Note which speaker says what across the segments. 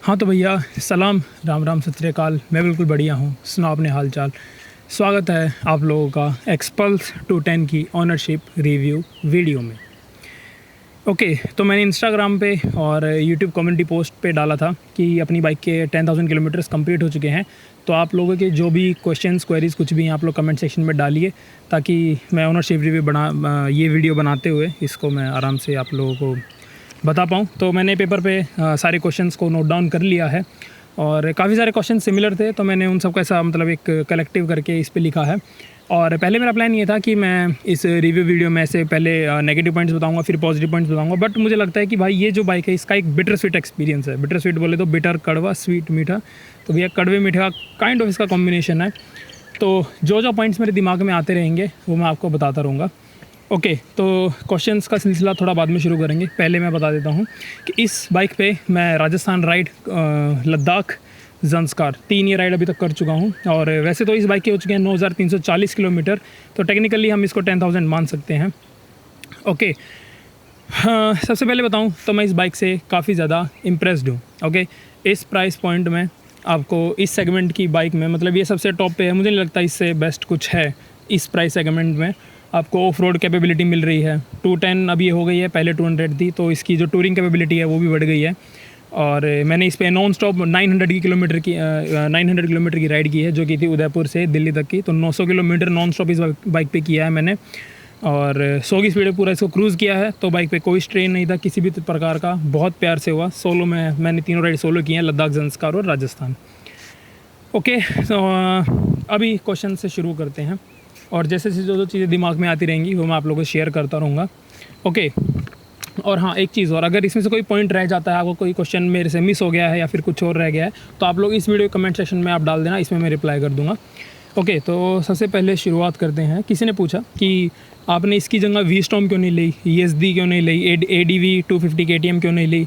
Speaker 1: हाँ तो भैया सलाम राम राम सत श्री अकाल। मैं बिल्कुल बढ़िया हूँ, सुनाओ अपने हाल चाल। स्वागत है आप लोगों का एक्सपल्स 210 की ऑनरशिप रिव्यू वीडियो में। ओके, तो मैंने इंस्टाग्राम पे और यूट्यूब कम्युनिटी पोस्ट पे डाला था कि अपनी बाइक के 10,000 किलोमीटर्स कंप्लीट हो चुके हैं। तो आप लोगों के जो भी क्वेश्चंस क्वेरीज़ कुछ भी हैं आप लोग कमेंट सेक्शन में डालिए, ताकि मैं ऑनरशिप रिव्यू ये वीडियो बनाते हुए इसको मैं आराम से आप लोगों को बता पाऊँ। तो मैंने पेपर पे सारे क्वेश्चंस को नोट डाउन कर लिया है और काफ़ी सारे क्वेश्चन सिमिलर थे, तो मैंने उन सब का ऐसा मतलब एक कलेक्टिव करके इस पे लिखा है। और पहले मेरा प्लान ये था कि मैं इस रिव्यू वीडियो में से पहले नेगेटिव पॉइंट्स बताऊंगा, फिर पॉजिटिव पॉइंट्स बताऊंगा। बट मुझे लगता है कि भाई ये जो बाइक है इसका एक बिटर स्वीट एक्सपीरियंस है। बिटर स्वीट बोले तो बिटर कड़वा, स्वीट मीठा, तो भैया कड़वे मीठे का काइंड ऑफ इसका कॉम्बिनेशन है। तो जो जो पॉइंट्स मेरे दिमाग में आते रहेंगे वो मैं आपको बताता रहूँगा। ओके, तो क्वेश्चंस का सिलसिला थोड़ा बाद में शुरू करेंगे। पहले मैं बता देता हूँ कि इस बाइक पे मैं राजस्थान राइड, लद्दाख, ज़ंस्कार 3 ये राइड अभी तक कर चुका हूँ। और वैसे तो इस बाइक के हो चुके हैं 9,340 किलोमीटर, तो टेक्निकली हम इसको 10,000 मान सकते हैं। ओके, हाँ, सबसे पहले बताऊँ तो मैं इस बाइक से काफ़ी ज़्यादा इम्प्रेस्ड हूँ। ओके, इस प्राइस पॉइंट में आपको इस सेगमेंट की बाइक में, मतलब ये सबसे टॉप पे है, मुझे नहीं लगता इससे बेस्ट कुछ है। इस प्राइस सेगमेंट में आपको ऑफ रोड कैपेबिलिटी मिल रही है। 210 अब ये हो गई है, पहले 200 थी, तो इसकी जो टूरिंग कैपेबिलिटी है वो भी बढ़ गई है। और मैंने इस पे नॉन स्टॉप 900 किलोमीटर की राइड की है, जो कि थी उदयपुर से दिल्ली तक की। तो 900 किलोमीटर नॉन स्टॉप इस बाइक पे किया है मैंने, और 100 की स्पीड पे पूरा इसको क्रूज़ किया है। तो बाइक पे कोई स्ट्रेन नहीं था किसी भी प्रकार का, बहुत प्यार से हुआ। सोलो में मैंने तीनों राइड सोलो की हैं, लद्दाख, ज़ंस्कार और राजस्थान। ओके, तो अभी क्वेश्चन से शुरू करते हैं, और जैसे जैसे जो चीज़ें दिमाग में आती रहेंगी वो मैं आप लोगों को शेयर करता रहूँगा। ओके, और हाँ एक चीज़ और, अगर इसमें से कोई पॉइंट रह जाता है, आपको कोई क्वेश्चन मेरे से मिस हो गया है या फिर कुछ और रह गया है, तो आप लोग इस वीडियो कमेंट सेक्शन में आप डाल देना, इसमें मैं रिप्लाई कर दूँगा। ओके, तो सबसे पहले शुरुआत करते हैं। किसी ने पूछा कि आपने इसकी जगह वी स्टॉर्म क्यों नहीं ली, ESD क्यों नहीं ली, ADV 250 KTM क्यों नहीं ली,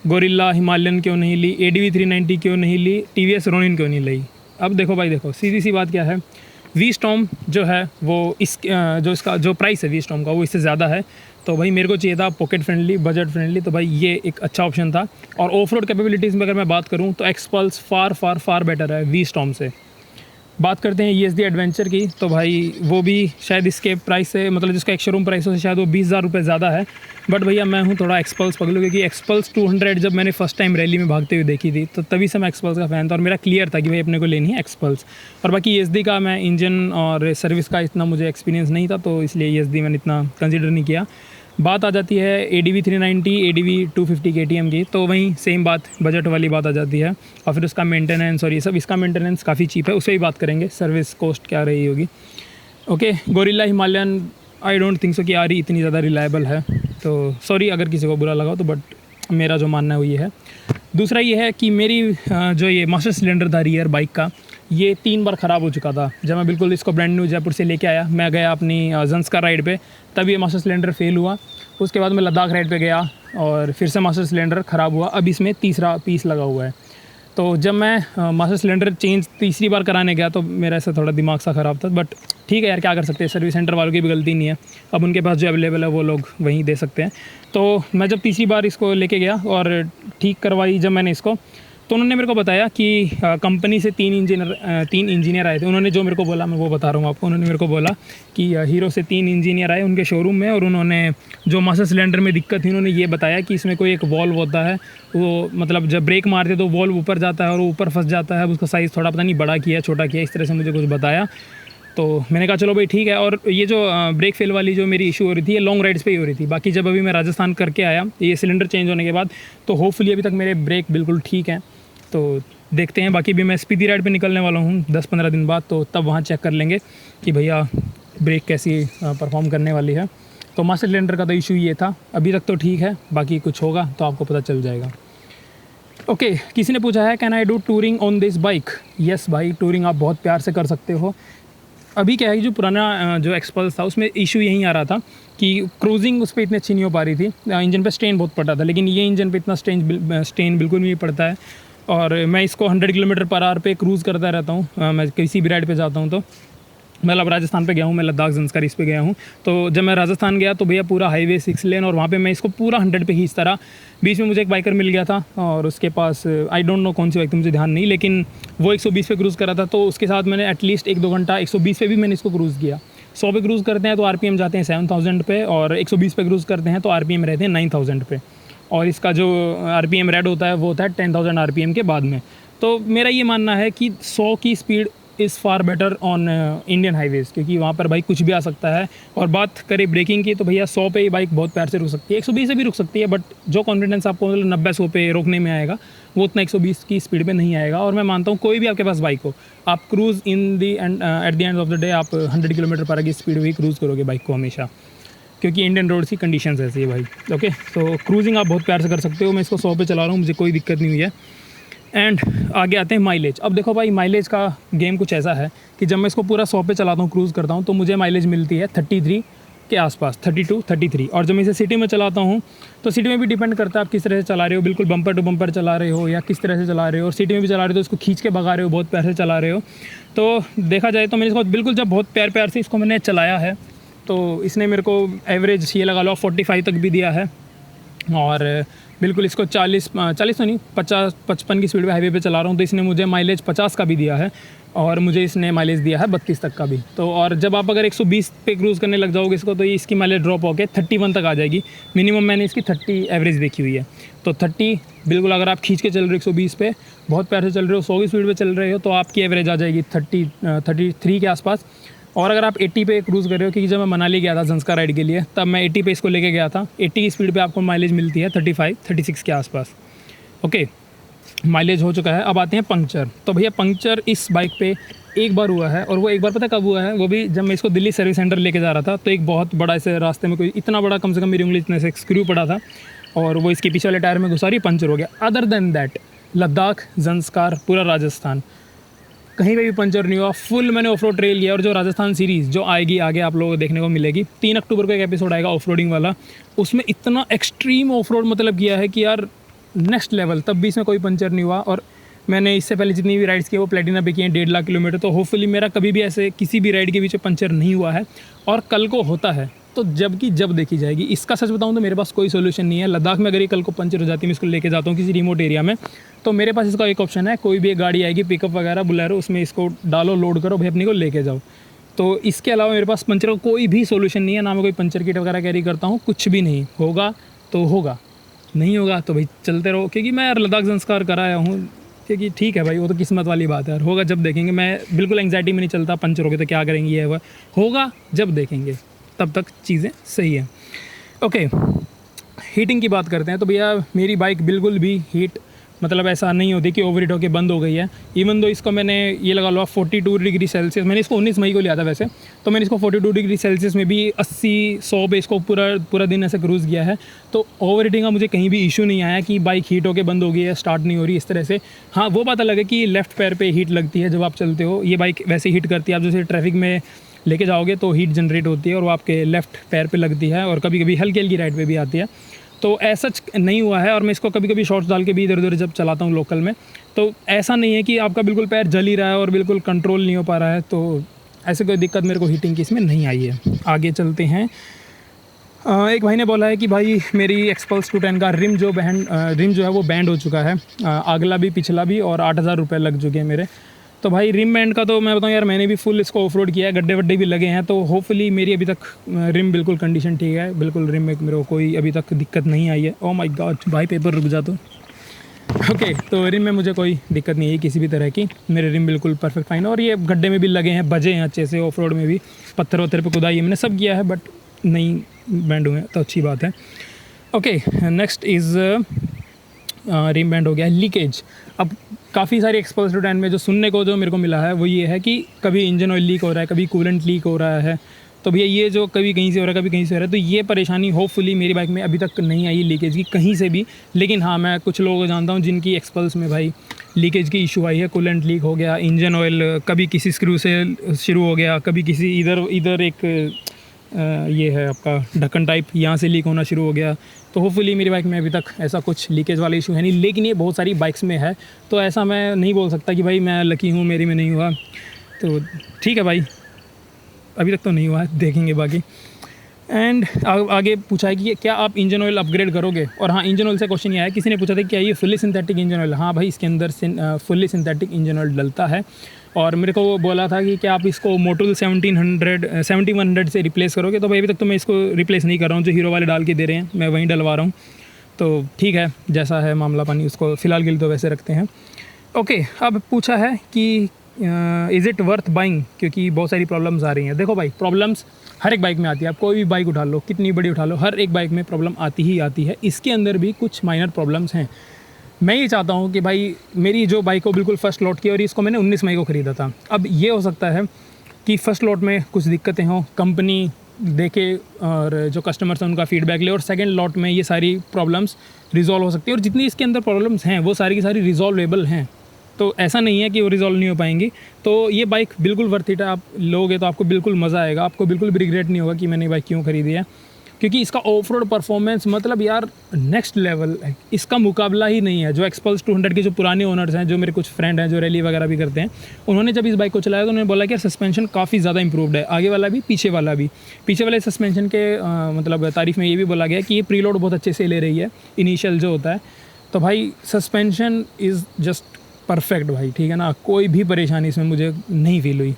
Speaker 1: गोरिल्ला हिमालयन क्यों नहीं ली, ADV 390 क्यों नहीं ली, TVS रोनिन क्यों नहीं ली। अब देखो भाई, देखो सीधी सी बात क्या है, वी स्टॉर्म जो है वो जो इसका जो प्राइस है वी स्टॉर्म का वो इससे ज़्यादा है। तो भाई मेरे को चाहिए था पॉकेट फ्रेंडली, बजट फ्रेंडली, तो भाई ये एक अच्छा ऑप्शन था। और ऑफ रोड कैपेबिलिटीज़ में अगर मैं बात करूँ तो एक्सपल्स फार फार फार बेटर है वी स्टॉर्म से। बात करते हैं ESD एडवेंचर की, तो भाई वो भी शायद इसके प्राइस से, मतलब जिसका एक शोरूम प्राइस हो शायद वो 20,000 रुपये ज़्यादा है। बट भैया मैं हूँ थोड़ा एक्सपल्स पगलू, क्योंकि एक्सपल्स 200 जब मैंने फर्स्ट टाइम रैली में भागते हुए देखी थी तो तभी से मैं एक्सपल्स का फ़ैन था, और मेरा क्लियर था कि भाई अपने को लेनी है एक्सपल्स। और बाकी ESD का मैं इंजन और सर्विस का इतना मुझे एक्सपीरियंस नहीं था, तो इसलिए ESD मैंने इतना कंसिडर नहीं किया। बात आ जाती है ADV 390, ADV 250 KTM की, तो वहीं सेम बात, बजट वाली बात आ जाती है। और फिर उसका मेंटेनेंस और ये सब, इसका मेंटेनेंस काफ़ी चीप है, उससे भी बात करेंगे, सर्विस कॉस्ट क्या रही होगी। Okay, gorilla Himalayan I don't think so कि यार इतनी ज़्यादा रिलायबल है, तो सॉरी अगर किसी को बुरा लगा हो, तो बट मेरा जो मानना है वो ये है। दूसरा ये है कि मेरी जो ये मास्टर सिलेंडर था रियर बाइक का, ये 3 बार ख़राब हो चुका था। जब मैं बिल्कुल इसको ब्रांड न्यू जयपुर से लेके आया, मैं गया अपनी ज़ंस्कार राइड पे, तब ये मास्टर सिलेंडर फेल हुआ। उसके बाद मैं लद्दाख राइड पे गया और फिर से मास्टर सिलेंडर ख़राब हुआ। अब इसमें तीसरा पीस लगा हुआ है। तो जब मैं मास्टर सिलेंडर चेंज तीसरी बार कराने गया तो मेरा ऐसा थोड़ा दिमाग सा ख़राब था। बट ठीक है यार, क्या कर सकते हैं, सर्विस सेंटर वालों की भी गलती नहीं है। अब उनके पास जो अवेलेबल है वो लोग वहीं दे सकते हैं। तो मैं जब तीसरी बार इसको लेके गया और ठीक करवाई जब मैंने इसको, तो उन्होंने मेरे को बताया कि कंपनी से 3 इंजीनियर आए थे। उन्होंने जो मेरे को बोला मैं वो बता रहा हूँ आपको। उन्होंने मेरे को बोला कि हीरो से 3 इंजीनियर आए उनके शोरूम में, और उन्होंने जो मास्टर सिलेंडर में दिक्कत थी उन्होंने ये बताया कि इसमें कोई एक वॉल्व होता है, वो मतलब जब ब्रेक मारते तो वॉल्व ऊपर जाता है और वो ऊपर फंस जाता है। उसका साइज़ थोड़ा पता नहीं बड़ा किया छोटा किया, इस तरह से मुझे कुछ बताया। तो मैंने कहा चलो भाई ठीक है। और ये जो ब्रेक फेल वाली जो मेरी इशू हो रही थी ये लॉन्ग राइड्स पे ही हो रही थी। बाकी जब अभी मैं राजस्थान करके आया ये सिलेंडर चेंज होने के बाद, तो होपफुली अभी तक मेरे ब्रेक बिल्कुल ठीक हैं। तो देखते हैं। बाकी भी मैं स्पीडी राइड पे निकलने वाला हूँ 10-15 दिन बाद, तो तब वहाँ चेक कर लेंगे कि भैया ब्रेक कैसी परफॉर्म करने वाली है। तो मास्टर सिलेंडर का तो इशू ये था, अभी तक तो ठीक है, बाकी कुछ होगा तो आपको पता चल जाएगा। ओके, किसी ने पूछा है can I do touring on this bike. Yes भाई, टूरिंग आप बहुत प्यार से कर सकते हो। अभी क्या है कि जो पुराना जो एक्सपल्स था उसमें इशू यही आ रहा था कि क्रूजिंग उस पर इतनी अच्छी नहीं हो पा रही थी, इंजन पे स्ट्रेन बहुत पड़ता था। लेकिन ये इंजन पे इतना स्ट्रेन बिल्कुल नहीं पड़ता है। और मैं इसको 100 किलोमीटर पर आवर पे क्रूज़ करता रहता हूँ, मैं किसी भी राइड पे जाता हूँ तो। मतलब राजस्थान पे गया हूँ मैं, लद्दाख ज़ंस्कार इस पे गया हूँ। तो जब मैं राजस्थान गया तो भैया पूरा हाईवे 6 लेन, और वहाँ पे मैं इसको पूरा 100 पे ही इस तरह, बीच में मुझे एक बाइकर मिल गया था और उसके पास आई डोंट नो कौन सी बाइक थी, मुझे ध्यान नहीं, लेकिन वो 120 पे क्रूज़ करा था। तो उसके साथ मैंने एटलीस्ट 1-2 घंटा 120 पे भी मैंने इसको क्रूज़ किया। 100 पे क्रूज़ करते हैं तो आरपीएम जाते हैं 7000 पे, और 120 पे क्रूज़ करते हैं तो आरपीएम रहते हैं 9000 पे, और इसका जो आरपीएम रेड होता है वो होता है 10000 आरपीएम के बाद में। तो मेरा ये मानना है कि 100 की speed is far better on Indian highways, क्योंकि वहाँ पर बाइक कुछ भी आ सकता है। और बात करें ब्रेकिंग की तो भैया 100 पे ही बाइक बहुत प्यार से रुक सकती है, 120 से भी रुक सकती है, बट जो कॉन्फिडेंस आपको मतलब 90-100 पे रोकने में आएगा वो उतना 120 की स्पीड पे नहीं आएगा। और मैं मानता हूँ कोई भी आपके पास बाइक हो, आप cruise in the end at the end of the day आप 100 किलोमीटर पर की स्पीड भी क्रूज़ करोगे बाइक को हमेशा, क्योंकि इंडियन रोड्स की कंडीशंस ऐसी है भाई। ओके, तो क्रूजिंग आप बहुत प्यार से कर सकते हो। मैं इसको 100 पे चला रहा हूँ, मुझे कोई दिक्कत नहीं हुई है। एंड आगे आते हैं माइलेज। अब देखो भाई, माइलेज का गेम कुछ ऐसा है कि जब मैं इसको पूरा 100 पे चलाता हूँ, क्रूज़ करता हूँ, तो मुझे माइलेज मिलती है 33 के आसपास, 32-33। और जब मैं इसे सिटी में चलाता हूँ तो सिटी में भी डिपेंड करता है आप किस तरह से चला रहे हो, बिल्कुल बम्पर टू बम्पर चला रहे हो या किस तरह से चला रहे हो। और सिटी में भी चला रहे हो तो इसको खींच के भगा रहे हो, बहुत प्यार से चला रहे हो। तो देखा जाए तो मैंने इसको बिल्कुल जब बहुत प्यार से इसको मैंने चलाया है तो इसने मेरे को एवरेज ये लगा लो 45 तक भी दिया है। और बिल्कुल इसको 40 तो नहीं, 50-55 की स्पीड पे हाईवे पे चला रहा हूँ तो इसने मुझे माइलेज 50 का भी दिया है, और मुझे इसने माइलेज दिया है 32 तक का भी। तो और जब आप अगर 120 पे क्रूज़ करने लग जाओगे इसको, तो ये इसकी माइलेज ड्रॉप होकर 31 तक आ जाएगी। मिनिमम मैंने इसकी 30 एवरेज देखी हुई है। तो 30 बिल्कुल, अगर आप खींच के चल रहे हो 120 पे, बहुत प्यार से चल रहे हो, 100 की स्पीड पे चल रहे हो, तो आपकी एवरेज आ जाएगी 33 के आसपास। और अगर आप 80 पे क्रूज़ कर रहे हो, क्योंकि जब मैं मनाली गया था ज़ंस्कार राइड के लिए तब मैं 80 पे इसको लेके गया था, 80 की स्पीड पे आपको माइलेज मिलती है 35-36 के आसपास। ओके, माइलेज हो चुका है। अब आते हैं पंक्चर। तो भैया पंक्चर इस बाइक पे एक बार हुआ है, और वो एक बार पता कब हुआ है, वो भी जब मैं इसको दिल्ली सर्विस सेंटर लेके जा रहा था। तो एक बहुत बड़ा ऐसे रास्ते में कोई इतना बड़ा, कम से कम मेरी उंगली इतने से स्क्रू पड़ा था और वो इसके पीछे वाले टायर में घुसा रही, पंचर हो गया। Other than that Ladakh, Zanskar, पूरा राजस्थान, कहीं पे भी पंचर नहीं हुआ। फुल मैंने ऑफ रोड ट्रेल लिया। और जो राजस्थान सीरीज़ जो आएगी आगे आप लोगों को देखने को मिलेगी, 3 अक्टूबर को एक एपिसोड आएगा ऑफ रोडिंग वाला, उसमें इतना एक्सट्रीम ऑफ रोड मतलब किया है कि यार नेक्स्ट लेवल, तब भी इसमें कोई पंचर नहीं हुआ। और मैंने इससे पहले जितनी भी राइड्स की वो प्लेटिना पे की हैं 1.5 लाख किलोमीटर, तो होपफुली मेरा कभी भी ऐसे किसी भी राइड के बीच में पंचर नहीं हुआ है, और कल को होता है तो जब देखी जाएगी। इसका सच बताऊं तो मेरे पास कोई सोल्यूशन नहीं है। लद्दाख में अगर ये कल को पंचर हो जाती है, मैं इसको लेके जाता हूँ किसी रिमोट एरिया में, तो मेरे पास इसका एक ऑप्शन है, कोई भी एक गाड़ी आएगी पिकअप वगैरह बुलेरो, उसमें इसको डालो, लोड करो भाई, अपने को लेके जाओ। तो इसके अलावा मेरे पास पंचर का कोई भी सोल्यूशन नहीं है, ना मैं कोई पंचर किट वगैरह कैरी करता हूँ, कुछ भी नहीं। होगा तो होगा, नहीं होगा तो भाई चलते रहो। क्योंकि मैं यार लद्दाख ज़ंस्कार कराया हूँ, क्योंकि ठीक है भाई, वो तो किस्मत वाली बात है यार। होगा जब देखेंगे। मैं बिल्कुल एंग्जाइटी में नहीं चलता, पंचर हो गए तो क्या करेंगे, ये होगा जब देखेंगे, तब तक चीज़ें सही है। ओके, हीटिंग की बात करते हैं। तो भैया मेरी बाइक बिल्कुल भी हीट मतलब ऐसा नहीं होती कि ओवर हीट होकर बंद हो गई है। इवन दो इसको मैंने ये लगा लो 42 डिग्री सेल्सियस, मैंने इसको 19 मई को लिया था वैसे, तो मैंने इसको 42 डिग्री सेल्सियस में भी 80-100 पे इसको पूरा दिन ऐसे क्रूज़ किया है। तो ओवर हीटिंग का मुझे कहीं भी इशू नहीं आया कि बाइक हीट होकर बंद हो गई है, स्टार्ट नहीं हो रही इस तरह से। हाँ, वो बात अलग है कि लेफ़्ट पैर पर हीट लगती है जब आप चलते हो, ये बाइक वैसे हीट करती है। आप जैसे ट्रैफिक में लेके जाओगे तो हीट जनरेट होती है और वो आपके लेफ़्ट पैर पे लगती है, और कभी कभी हल्की हल्की राइड पे भी आती है। तो ऐसा नहीं हुआ है। और मैं इसको कभी कभी शॉर्ट्स डाल के भी इधर उधर जब चलाता हूँ लोकल में, तो ऐसा नहीं है कि आपका बिल्कुल पैर जल ही रहा है और बिल्कुल कंट्रोल नहीं हो पा रहा है। तो ऐसे कोई दिक्कत मेरे को हीटिंग की इसमें नहीं आई है। आगे चलते हैं। एक भाई ने बोला है कि भाई मेरी एक्सपल्स 210 का रिम जो है वो बैंड हो चुका है, अगला भी पिछला भी, और 8,000 रुपये लग चुके हैं मेरे। तो भाई रिम बैंड का तो मैं बताऊँ यार, मैंने भी फुल इसको ऑफ रोड किया है, गड्ढे वड्ढे भी लगे हैं, तो होपफुली मेरी अभी तक रिम बिल्कुल कंडीशन ठीक है, बिल्कुल रिम में मेरे को कोई अभी तक दिक्कत नहीं आई है। ओह माय गॉड भाई, पेपर रुक जा तो। ओके, तो रिम में मुझे कोई दिक्कत नहीं है किसी भी तरह की, मेरे रिम बिल्कुल परफेक्ट फाइन। और ये गड्ढे में भी लगे हैं, बजे हैं अच्छे से, ऑफ रोड में भी पत्थर वत्थर पर खुदाई मैंने सब किया है, बट नहीं बैंड हुए, तो अच्छी बात है। Okay, next is rim bend हो गया। लीकेज, अब काफ़ी सारी एक्सपल्स 210 में जो सुनने को जो मेरे को मिला है वो ये है कि कभी इंजन ऑयल लीक हो रहा है, कभी कूलेंट लीक हो रहा है। तो भैया ये जो कभी कहीं से हो रहा है, कभी कहीं से हो रहा है, तो ये परेशानी होपफुली मेरी बाइक में अभी तक नहीं आई लीकेज की कहीं से भी। लेकिन हाँ, मैं कुछ लोगों को जानता हूँ जिनकी एक्सपल्स में भाई लीकेज की इशू आई है, कूलेंट लीक हो गया, इंजन ऑयल कभी किसी स्क्रू से शुरू हो गया, कभी किसी इधर एक ये है आपका ढक्कन टाइप, यहाँ से लीक होना शुरू हो गया। तो होपफुली मेरी बाइक में अभी तक ऐसा कुछ लीकेज वाला इशू है नहीं, लेकिन ये बहुत सारी बाइक्स में है, तो ऐसा मैं नहीं बोल सकता कि भाई मैं लकी हूँ मेरी में नहीं हुआ। तो ठीक है भाई, अभी तक तो नहीं हुआ है, देखेंगे बाकी। एंड आगे पूछा है कि क्या आप इंजन ऑयल अपग्रेड करोगे। और हाँ, इंजन ऑयल से क्वेश्चन ये आया, किसी ने पूछा था क्या ये फुल्ली सिंथेटिक इंजन ऑयल। हाँ भाई, इसके अंदर फुल्ली सिंथेटिक इंजन ऑयल डलता है। और मेरे को वो बोला था कि क्या आप इसको मोटुल 7100 से रिप्लेस करोगे। तो भाई अभी तक तो मैं इसको रिप्लेस नहीं कर रहा हूँ, जो हीरो वाले डाल के दे रहे हैं मैं वहीं डलवा रहा हूँ। तो ठीक है, जैसा है मामला पानी, उसको फ़िलहाल के लिए तो वैसे रखते हैं। ओके, अब पूछा है कि इज़ इट वर्थ बाइंग, क्योंकि बहुत सारी प्रॉब्लम्स आ रही हैं। देखो भाई, प्रॉब्लम्स हर एक बाइक में आती है। आप कोई भी बाइक उठा लो, कितनी बड़ी उठा लो, हर एक बाइक में प्रॉब्लम आती ही आती है। इसके अंदर भी कुछ माइनर प्रॉब्लम्स हैं। मैं ये चाहता हूँ कि भाई मेरी जो बाइक को बिल्कुल फ़र्स्ट लॉट की, और इसको मैंने 19 मई को ख़रीदा था। अब ये हो सकता है कि फ़र्स्ट लॉट में कुछ दिक्कतें हों, कंपनी देखे और जो कस्टमर्स हैं उनका फ़ीडबैक ले, और सेकंड लॉट में ये सारी प्रॉब्लम्स रिज़ॉल्व हो सकती है। और जितनी इसके अंदर प्रॉब्लम्स हैं वो सारी की सारी रिज़ॉल्वेबल हैं। तो ऐसा नहीं है कि वो रिज़ॉल्व नहीं हो पाएंगी। तो ये बाइक बिल्कुल वर्थ इट है। आप लोगे तो आपको बिल्कुल मज़ा आएगा, आपको बिल्कुल भी रिग्रेट नहीं होगा कि मैंने बाइक क्यों ख़रीदी है। क्योंकि इसका ऑफ रोड परफॉर्मेंस मतलब यार नेक्स्ट लेवल है, इसका मुकाबला ही नहीं है। जो एक्सपल्स 200 के जो पुराने ओनर्स हैं, जो मेरे कुछ फ्रेंड हैं जो रैली वगैरह भी करते हैं, उन्होंने जब इस बाइक को चलाया तो उन्होंने बोला कि यार सस्पेंशन काफ़ी ज़्यादा इंप्रूव्ड है, आगे वाला भी पीछे वाला भी। पीछे वाले सस्पेंशन के मतलब तारीफ़ में ये भी बोला गया कि ये प्रीलोड बहुत अच्छे से ले रही है, इनिशियल जो होता है। तो भाई सस्पेंशन इज़ जस्ट परफेक्ट भाई, ठीक है ना। कोई भी परेशानी इसमें मुझे नहीं फील हुई।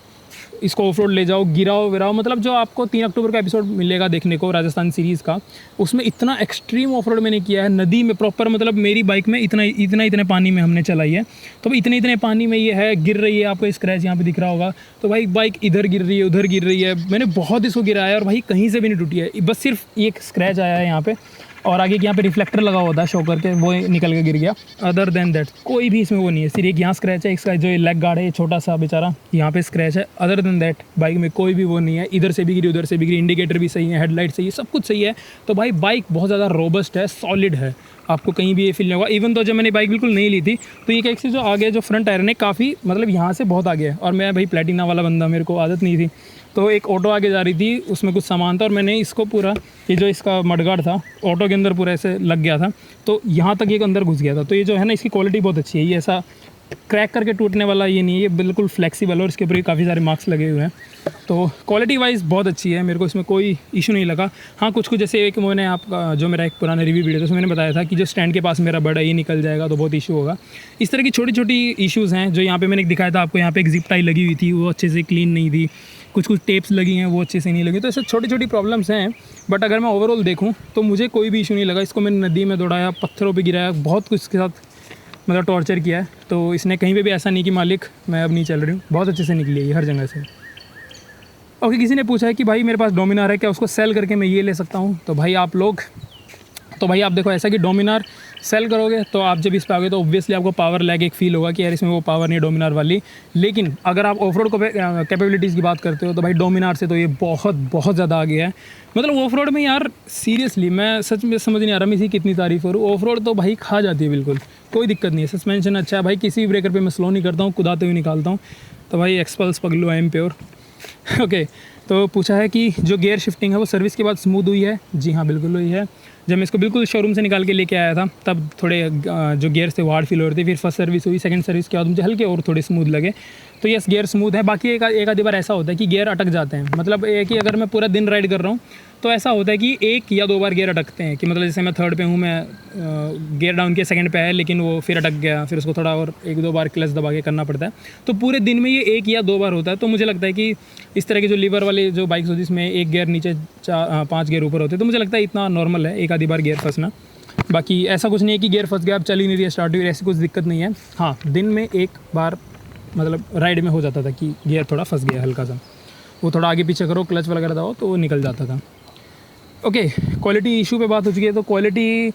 Speaker 1: इसको ऑफ रोड ले जाओ, गिराओ विराओ, मतलब जो आपको 3 अक्टूबर का एपिसोड मिलेगा देखने को राजस्थान सीरीज़ का, उसमें इतना एक्सट्रीम ऑफ रोड मैंने किया है नदी में प्रॉपर। मतलब मेरी बाइक में इतने पानी में हमने चलाई है। तो भाई इतने पानी में ये है, गिर रही है, आपको स्क्रैच यहाँ पे दिख रहा होगा। तो भाई बाइक इधर गिर रही है, उधर गिर रही है। मैंने बहुत इसको गिराया और भाई कहीं से भी नहीं टूटी है, बस सिर्फ एक स्क्रैच आया है यहाँ पे, और आगे यहाँ पे रिफ्लेक्टर लगा हुआ था शो करके, वो निकल के गिर गया। अदर देन दैट कोई भी इसमें वो नहीं है। सिर्फ एक यहाँ स्क्रैच है, इसका जो लेग गार्ड है ये छोटा सा बेचारा, यहाँ पे स्क्रैच है। अदर देन दैट बाइक में कोई भी वो नहीं है। इधर से भी गिरी, उधर से भी गिरी, इंडिकेटर भी सही है, हेडलाइट सही है, सब कुछ सही है। तो भाई बाइक बहुत ज़्यादा रोबस्ट है, सॉलिड है, आपको कहीं भी ये फील नहीं होगा। इवन तो जब मैंने बाइक बिल्कुल नहीं ली थी तो ये एक से जो आगे जो फ्रंट टायर ने काफ़ी मतलब यहाँ से बहुत आगे है, और मैं भाई प्लेटिना वाला बंदा, मेरे को आदत नहीं थी। तो एक ऑटो आगे जा रही थी, उसमें कुछ सामान था, और मैंने इसको पूरा, ये जो इसका मडगार्ड था ऑटो के अंदर पूरा ऐसे लग गया था, तो यहाँ तक ये अंदर घुस गया था। तो ये जो है ना, इसकी क्वालिटी बहुत अच्छी है। ये ऐसा क्रैक करके टूटने वाला ये नहीं है, ये बिल्कुल फ्लेक्सिबल है, और इसके ऊपर भी काफ़ी सारे मार्क्स लगे हुए हैं। तो क्वालिटी वाइज बहुत अच्छी है, मेरे को इसमें कोई इशू नहीं लगा। हाँ, कुछ जैसे एक मैंने आपका जो मेरा एक पुराना रिव्यू वीडियो था उसमें मैंने बताया था कि जो स्टैंड के पास मेरा बड़ा ये निकल जाएगा तो बहुत इशू होगा। इस तरह की छोटी छोटी इशूज़ हैं। जो यहाँ पे मैंने दिखाया था आपको, यहाँ पे एक जिप टाई लगी हुई थी, वो अच्छे से क्लीन नहीं थी। कुछ टेप्स लगी हैं, वो अच्छे से नहीं लगी। तो ऐसे छोटी छोटी प्रॉब्लम्स हैं, बट अगर मैं ओवरऑल देखूँ तो मुझे कोई भी इशू नहीं लगा। इसको मैंने नदी में दौड़ाया, पत्थरों पे गिराया, बहुत कुछ इसके साथ मतलब टॉर्चर किया है। तो इसने कहीं पे भी ऐसा नहीं कि मालिक मैं अब नहीं चल रही हूँ, बहुत अच्छे से निकली है ये हर जगह से। ओके, किसी ने पूछा है कि भाई मेरे पास डोमिनार है, क्या उसको सेल करके मैं ये ले सकता हूँ। तो भाई आप देखो, ऐसा कि डोमिनार सेल करोगे तो आप जब इस पे आओगे तो ऑब्वियसली आपको पावर लैग एक फील होगा कि यार इसमें वो पावर नहीं है डोमिनार वाली। लेकिन अगर आप ऑफ रोड कैपेबिलिटीज़ की बात करते हो तो भाई डोमिनार से तो ये बहुत बहुत ज़्यादा आगे है। मतलब ऑफ रोड में यार सीरियसली मैं सच में समझ नहीं आ रहा मैं इसी कितनी तारीफ़ करूँ। ऑफ रोड तो भाई खा जाती है बिल्कुल, कोई दिक्कत नहीं है। सस्पेंशन अच्छा है भाई, किसी भी ब्रेकर पर मैं स्लो नहीं करता हूँ, कुदाते हुए निकालता हूँ। तो भाई एक्सपल्स पगलू, आई एम प्योर। ओके, तो पूछा है कि जो गियर शिफ्टिंग है वो सर्विस के बाद स्मूथ हुई है। जी हाँ, बिल्कुल हुई है। जब मैं इसको बिल्कुल शोरूम से निकाल के लेके आया था तब थोड़े जो गियर थे वो हार्ड फील हो रहे थे। फिर फर्स्ट सर्विस हुई, सेकंड सर्विस के बाद मुझे हल्के और थोड़े स्मूथ लगे। तो यस, गियर स्मूथ है। बाकी एक आधी बार ऐसा होता है कि गियर अटक जाते हैं। मतलब एक कि अगर मैं पूरा दिन राइड कर रहा हूँ तो ऐसा होता है कि 1 या 2 बार गियर अटकते हैं। कि मतलब जैसे मैं 3rd पे हूँ, मैं गियर डाउन के 2nd पे है, लेकिन वो फिर अटक गया, फिर उसको थोड़ा और 1-2 बार क्लच दबा के करना पड़ता है। तो पूरे दिन में ये 1 या 2 बार होता है। तो मुझे लगता है कि इस तरह की जो लीवर वाली जो बाइक्स होती है जिसमें 1 गियर नीचे 5 गियर ऊपर होते हैं, तो मुझे लगता है इतना नॉर्मल है एक आधी बार गियर फंसना। बाकी ऐसा कुछ नहीं है कि गियर फंस गया अब चल ही नहीं रही है, स्टार्ट हुई, ऐसी कुछ दिक्कत नहीं है। हाँ, दिन में 1 बार मतलब राइड में हो जाता था कि गियर थोड़ा फंस गया हल्का सा, वो थोड़ा आगे पीछे करो, क्लच वगैरह दबाओ तो वो निकल जाता था। ओके, क्वालिटी इशू पे बात हो चुकी है। तो क्वालिटी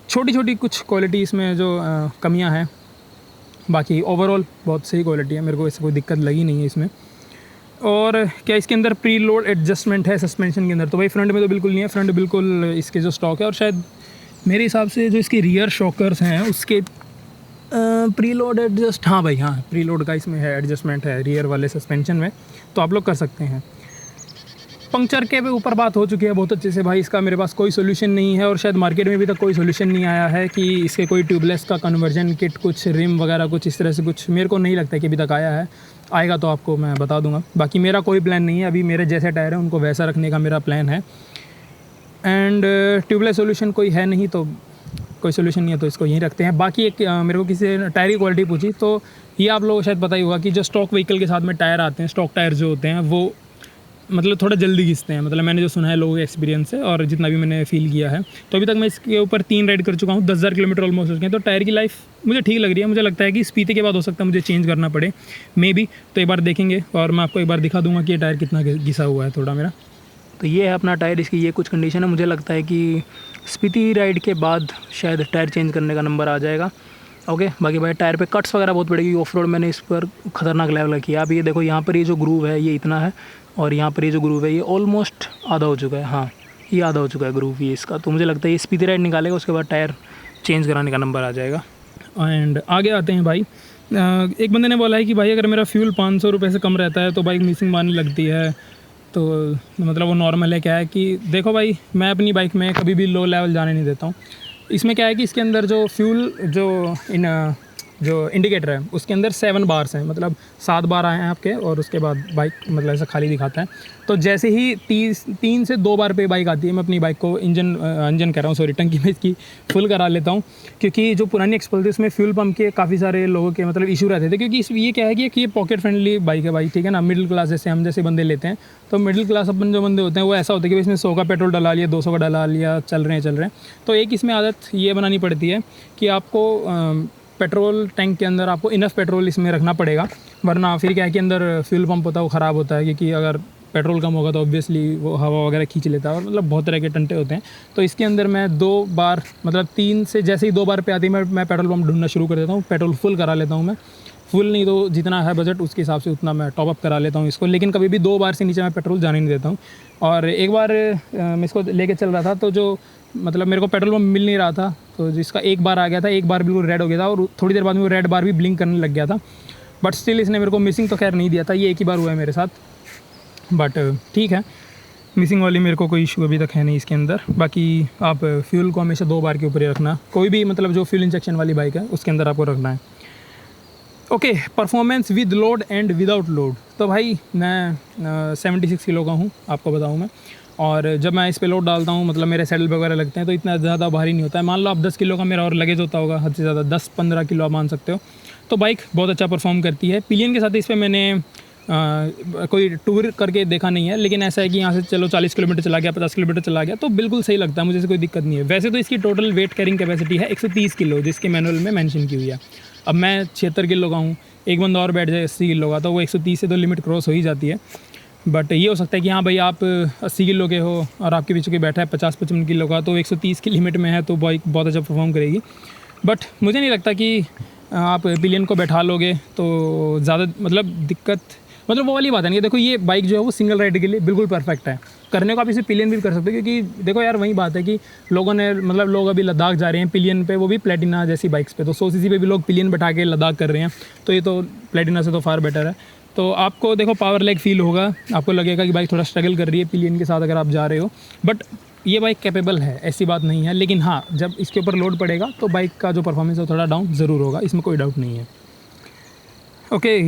Speaker 1: छोटी छोटी कुछ क्वालिटी इसमें जो कमियां हैं, बाकी ओवरऑल बहुत सही क्वालिटी है, मेरे को ऐसे कोई दिक्कत लगी नहीं है इसमें। और क्या इसके अंदर प्री लोड एडजस्टमेंट है सस्पेंशन के अंदर? तो भाई फ्रंट में तो बिल्कुल नहीं है, फ्रंट बिल्कुल इसके जो स्टॉक है। और शायद मेरे हिसाब से जो इसके रियर शॉकर्स हैं उसके प्री लोड एडजस्ट, हाँ भाई हाँ, प्री लोड का इसमें है, एडजस्टमेंट है रियर वाले सस्पेंशन में, तो आप लोग कर सकते हैं। पंक्चर के ऊपर बात हो चुकी है बहुत अच्छे से भाई। इसका मेरे पास कोई सोल्यूशन नहीं है और शायद मार्केट में अभी तक कोई सोल्यूशन नहीं आया है कि इसके कोई ट्यूबलेस का कन्वर्जन किट, कुछ रिम वगैरह कुछ इस तरह से कुछ मेरे को नहीं लगता है कि अभी तक आया है। आएगा तो आपको मैं बता दूंगा। बाकी मेरा कोई प्लान नहीं है, अभी मेरे जैसे टायर हैं उनको वैसा रखने का मेरा प्लान है। एंड ट्यूबलेस सोल्यूशन कोई है नहीं, तो कोई सोल्यूशन नहीं है तो इसको यहीं रखते हैं। बाकी एक मेरे को किसी ने टायर की क्वालिटी पूछी, तो ये आप लोगों को शायद पता ही होगा कि जो स्टॉक व्हीकल के साथ में टायर आते हैं, स्टॉक टायर जो होते हैं वो मतलब थोड़ा जल्दी घिसते हैं। मतलब मैंने जो सुना है लोगों के एक्सपीरियंस से और जितना भी मैंने फील किया है, तो अभी तक मैं इसके ऊपर 3 राइड कर चुका हूँ, 10,000 किलोमीटर ऑलमोस्ट हो चुके हैं। तो टायर की लाइफ मुझे ठीक लग रही है। मुझे लगता है कि स्पीति के बाद हो सकता है मुझे चेंज करना पड़े, मे बी। तो एक बार देखेंगे और मैं आपको एक बार दिखा दूँगा कि ये टायर कितना घिसा हुआ है थोड़ा मेरा। तो ये है अपना टायर, इसकी ये कुछ कंडीशन है। मुझे लगता है कि स्पीति राइड के बाद शायद टायर चेंज करने का नंबर आ जाएगा। ओके, बाकी भाई टायर पे कट्स वगैरह बहुत पड़ेगी। ऑफ रोड मैंने इस पर ख़तरनाक लेवल का किया। अब ये देखो, यहाँ पर ये जो ग्रूव है ये इतना है और यहाँ पर ये जो ग्रूव है ये ऑलमोस्ट आधा हो चुका है। हाँ, ये आधा हो चुका है ग्रूव ये इसका। तो मुझे लगता है ये स्पीति राइड निकालेगा, उसके बाद टायर चेंज कराने का नंबर आ जाएगा। एंड आगे आते हैं भाई। एक बंदे ने बोला है कि भाई अगर मेरा फ्यूल 500 रुपये से कम रहता है तो बाइक मिसिंग मारने लगती है। तो मतलब वो नॉर्मल है क्या है कि देखो भाई, मैं अपनी बाइक में कभी भी लो लेवल जाने नहीं देता हूँ। इसमें क्या है कि इसके अंदर जो फ्यूल जो इंडिकेटर है उसके अंदर 7 बार्स हैं, मतलब 7 बार आए हैं आपके, और उसके बाद बाइक मतलब ऐसा खाली दिखाता है। तो जैसे ही 3 से 2 बार पे बाइक आती है, मैं अपनी बाइक को इंजन कह रहा हूँ, सॉरी, टंकी में इसकी फुल करा लेता हूँ। क्योंकि जो पुरानी एक्सपल्स थी उसमें फ्यूल पम्प के काफ़ी सारे लोगों के मतलब इशू रहते थे। क्योंकि ये क्या है कि ये पॉकेट फ्रेंडली बाइक है भाई, ठीक है ना। मिडिल क्लास जैसे हम जैसे बंदे लेते हैं, तो मिडिल क्लास अपन जो बंदे होते हैं वो ऐसा होता है कि इसमें 100 का पेट्रोल डला लिया, 200 का डला लिया, चल रहे हैं। तो एक इसमें आदत ये बनानी पड़ती है कि आपको पेट्रोल टैंक के अंदर आपको इनफ पेट्रोल इसमें रखना पड़ेगा, वरना फिर क्या है कि अंदर फ्यूल पंप होता है वो ख़राब होता है। क्योंकि अगर पेट्रोल कम होगा तो ऑब्वियसली वो हवा वगैरह खींच लेता है और मतलब बहुत तरह के टंटे होते हैं। तो इसके अंदर मैं 2 बार मतलब 3 से जैसे ही 2 बार पे आती है मैं पेट्रोल पंप ढूंढना शुरू कर देता हूँ। पेट्रोल फुल करा लेता हूँ मैं, फुल नहीं तो जितना है बजट उसके हिसाब से उतना मैं टॉप अप करा लेता हूँ इसको। लेकिन कभी भी 2 बार से नीचे मैं पेट्रोल जाने नहीं देता हूँ। और एक बार मैं इसको लेके चल रहा था, तो जो मतलब मेरे को पेट्रोल पंप मिल नहीं रहा था, तो जिसका एक बार आ गया था, एक बार बिल्कुल रेड हो गया था और थोड़ी देर बाद में वो रेड बार भी ब्लिंक करने लग गया था। बट स्टिल इसने मेरे को मिसिंग तो खैर नहीं दिया था, ये एक ही बार हुआ है मेरे साथ। बट ठीक है, मिसिंग वाली मेरे को कोई इशू अभी तक है नहीं इसके अंदर। बाकी आप फ्यूल को हमेशा 2 बार के ऊपर ही रखना, कोई भी मतलब जो फ्यूल इंजेक्शन वाली बाइक है उसके अंदर आपको रखना है। Okay, performance with load and without load. तो भाई मैं 76 किलो का हूँ, आपको बताऊँ मैं। और जब मैं इस पे लोड डालता हूँ, मतलब मेरे सैडल वगैरह लगते हैं, तो इतना ज़्यादा भारी नहीं होता है। मान लो आप 10 किलो का मेरा और लगेज होता होगा, हद से ज़्यादा 10-15 किलो आप मान सकते हो। तो बाइक बहुत अच्छा परफॉर्म करती है। पिलियन के साथ इस पर मैंने कोई टूर करके देखा नहीं है, लेकिन ऐसा है कि यहाँ से चलो 40 किलोमीटर चला गया, 50 किलोमीटर चला गया, तो बिल्कुल सही लगता है मुझे, से कोई दिक्कत नहीं है। वैसे तो इसकी टोटल वेट कैरिंग कैपेसिटी है 130 किलो, जिसके मैनुअल में मेंशन की हुई है। अब मैं 76 किलो का हूँ, एक बंदा और बैठ जाए 80 किलो का, तो वो 130 से तो लिमिट क्रॉस हो ही जाती है। बट ये हो सकता है कि हाँ भाई आप 80 किलो के हो और आपके पीछे कोई बैठा है 50-55 किलो का, तो 130 की लिमिट में है, तो बाइक बहुत अच्छा परफॉर्म करेगी। बट मुझे नहीं लगता कि आप पिलियन को बैठा लोगे तो ज़्यादा मतलब दिक्कत, मतलब वो वाली बात है नहीं। देखो ये बाइक जो है वो सिंगल राइड के लिए बिल्कुल परफेक्ट है। करने को आप इसे पिलियन भी कर सकते हो, क्योंकि देखो यार वही बात है कि लोगों ने मतलब लोग अभी लद्दाख जा रहे हैं पिलियन पे, वो भी प्लेटिना जैसी बाइक्स पे। तो 100 सीसी पे भी लोग पिलियन बैठा के लद्दाख कर रहे हैं, तो ये तो प्लेटिना से तो फार बेटर है। तो आपको देखो पावर लेग फील होगा, आपको लगेगा कि बाइक थोड़ा स्ट्रगल कर रही है पिलियन के साथ अगर आप जा रहे हो। बट ये बाइक कैपेबल है, ऐसी बात नहीं है। लेकिन हाँ, जब इसके ऊपर लोड पड़ेगा तो बाइक का जो परफॉर्मेंस है वो थोड़ा डाउन ज़रूर होगा, इसमें कोई डाउट नहीं है। ओके,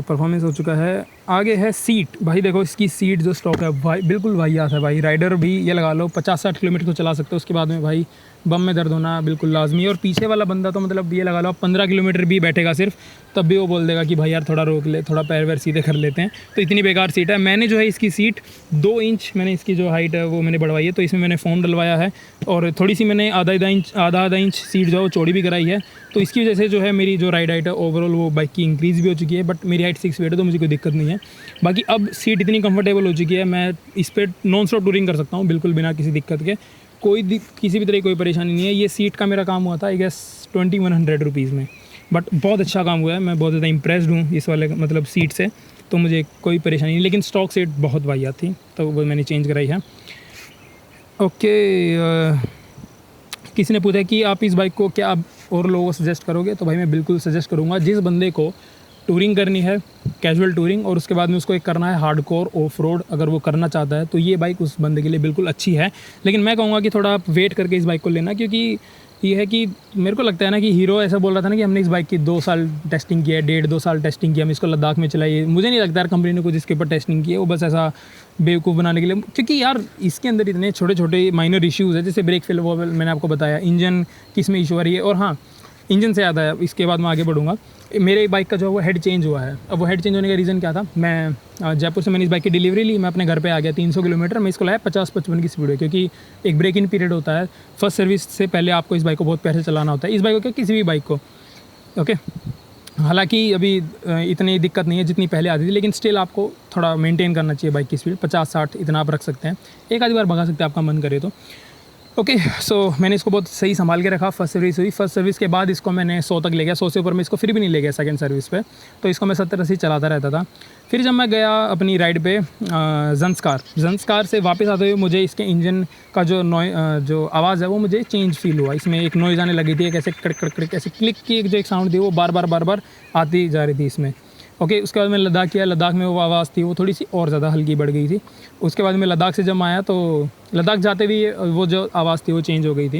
Speaker 1: परफॉर्मेंस हो चुका है। आगे है सीट। भाई देखो इसकी सीट जो स्टॉक है भाई बिल्कुल वाहियात है भाई। राइडर भी ये लगा लो 50-60 किलोमीटर तो चला सकते हो, उसके बाद में भाई बम में दर्द होना बिल्कुल लाजमी है। और पीछे वाला बंदा तो मतलब ये लगा लो आप 15 किलोमीटर भी बैठेगा सिर्फ, तब भी वो बोल देगा कि भाई यार थोड़ा रोक ले, थोड़ा पैर वैर सीधे कर लेते हैं। तो इतनी बेकार सीट है। मैंने जो है इसकी सीट 2 इंच मैंने इसकी जो हाइट है वो मैंने बढ़वाई है, तो इसमें मैंने फोम डलवाया है और थोड़ी सी मैंने आधा इंच सीट जो है वो चौड़ी भी कराई है। तो इसकी वजह से जो है मेरी जो राइड हाइट है ओवरऑल वो बाइक की इंक्रीज़ भी हो चुकी है। बट मेरी हाइट 6 फीट है तो मुझे कोई दिक्कत नहीं है। बाकी अब सीट इतनी कंफर्टेबल हो चुकी है, मैं इस पर नॉन स्टॉप टूरिंग कर सकता हूँ बिल्कुल बिना किसी दिक्कत के। किसी भी तरह की कोई परेशानी नहीं है। ये सीट का मेरा काम हुआ था आई गेस 2100 रुपीज़ में, बट बहुत अच्छा काम हुआ है। मैं बहुत ज़्यादा इंप्रेस्ड हूँ इस वाले मतलब सीट से, तो मुझे कोई परेशानी नहीं। लेकिन स्टॉक सीट बहुत वाहियात थी, तो वो मैंने चेंज कराई है। ओके, किसी ने पूछा कि आप इस बाइक को क्या और लोगों को सजेस्ट करोगे, तो भाई मैं बिल्कुल सजेस्ट करूँगा जिस बंदे को टूरिंग करनी है, कैजुअल टूरिंग, और उसके बाद में उसको एक करना है हार्डकोर ऑफ रोड, अगर वो करना चाहता है तो ये बाइक उस बंदे के लिए बिल्कुल अच्छी है। लेकिन मैं कहूँगा कि थोड़ा आप वेट करके इस बाइक को लेना, क्योंकि ये है कि मेरे को लगता है ना कि हीरो ऐसा बोल रहा था ना कि हमने इस बाइक की 2 साल टेस्टिंग किया है, 1.5-2 साल टेस्टिंग किया, हम इसको लद्दाख में चलाइए। मुझे नहीं लगता यार कंपनी ने कुछ इसके ऊपर टेस्टिंग की है, वो बस ऐसा बेवकूफ़ बनाने के लिए, क्योंकि यार इसके अंदर इतने छोटे छोटे माइनर इश्यूज़ है, जैसे ब्रेक फेल, वो मैंने आपको बताया, इंजन किस में इशू आ रही है। और हाँ, इंजन से याद आया, इसके बाद मैं आगे बढ़ूँगा, मेरे बाइक का जो है वो हेड चेंज हुआ है। अब वो हेड चेंज होने का रीज़न क्या था, मैं जयपुर से मैंने इस बाइक की डिलीवरी ली, मैं अपने घर पे आ गया 300 किलोमीटर, मैं इसको लाया 50-55 की स्पीड है, क्योंकि एक ब्रेक इन पीरियड होता है। फर्स्ट सर्विस से पहले आपको इस बाइक को बहुत प्यार से चलाना होता है, इस बाइक को क्या, किसी भी बाइक को, ओके। हालांकि अभी इतनी दिक्कत नहीं है जितनी पहले आती थी, लेकिन स्टिल आपको थोड़ा मेंटेन करना चाहिए बाइक की स्पीड, 50-60 इतना आप रख सकते हैं, एक आधी बार भगा सकते हैं आपका मन करे तो, ओके। सो मैंने इसको बहुत सही संभाल के रखा। फर्स्ट सर्विस हुई, फर्स्ट सर्विस के बाद इसको मैंने 100 तक ले गया, 100 से ऊपर मैं इसको फिर भी नहीं ले गया सेकंड सर्विस पे, तो इसको मैं 70-80 चलाता रहता था। फिर जब मैं गया अपनी राइड पे जंस्कार से वापस आते हुए, मुझे इसके इंजन का जो आवाज़ है वो मुझे चेंज फील हुआ। इसमें एक नॉइज़ आने लगी थी, एक ऐसे कड़क कड़क कड़क ऐसे क्लिक की जो एक साउंड थी वो बार बार आती जा रही थी इसमें, ओके। उसके बाद मैं लद्दाख किया, लद्दाख में वो आवाज़ थी वो थोड़ी सी और ज़्यादा हल्की बढ़ गई थी। उसके बाद मैं लद्दाख से जब आया तो लद्दाख जाते भी वो जो आवाज़ थी वो चेंज हो गई थी,